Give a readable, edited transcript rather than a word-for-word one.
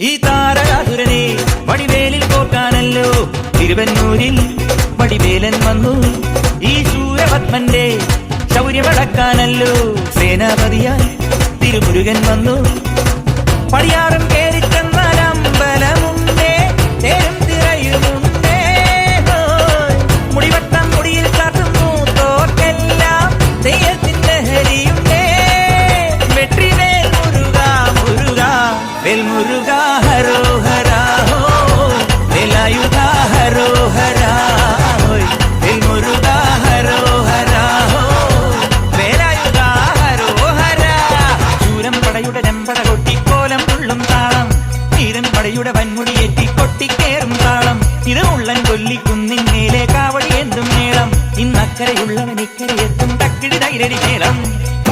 ഈ താരകാസുരനെ വടിവേലിൽ പോക്കാനല്ലോ തിരുവന്നൂരിൽ വടിവേലൻ വന്നു. ഈ സൂര്യപത്മന്റെ ശൗര്യമടക്കാനല്ലോ സേനാപതിയായി തിരുമുരുകൻ വന്നു. പടിയാറും കേറിച്ചെന്നാൽ അമ്പലമുണ്ടേ, തേരും തിറയുമുണ്ടേ, മുടിവട്ടം മുടിയിൽ കാട്ടുന്നു തോക്കെല്ലാം തെയ്യത്തിന്റെ ഹരിയുണ്ടേ. വെട്രിവേൽ മുരുക മുരുക വേൽ മുരുക ഹരോഹരാ, വേലായുധ ഹരോഹരാ, വേൽ മുരുക ഹരോഹരാ, വേലായുധ ഹരോഹരാ. ശൂരം പടയുടെ ചെമ്പട കൊട്ടിക്കോലം തുള്ളും താളം, തീരൻ പടയുടെ വൻമുടിയേറ്റി കൊട്ടിക്കേറും താളം. ഇത് ഉള്ളൻ കൊല്ലിക്കുന്നിൻ മേലെ കാവടി എന്തും മേളം, ഇന്നക്കരയുള്ളവൻ ഇക്കരയെത്തും തക്കിടി തൈരടി മേളം.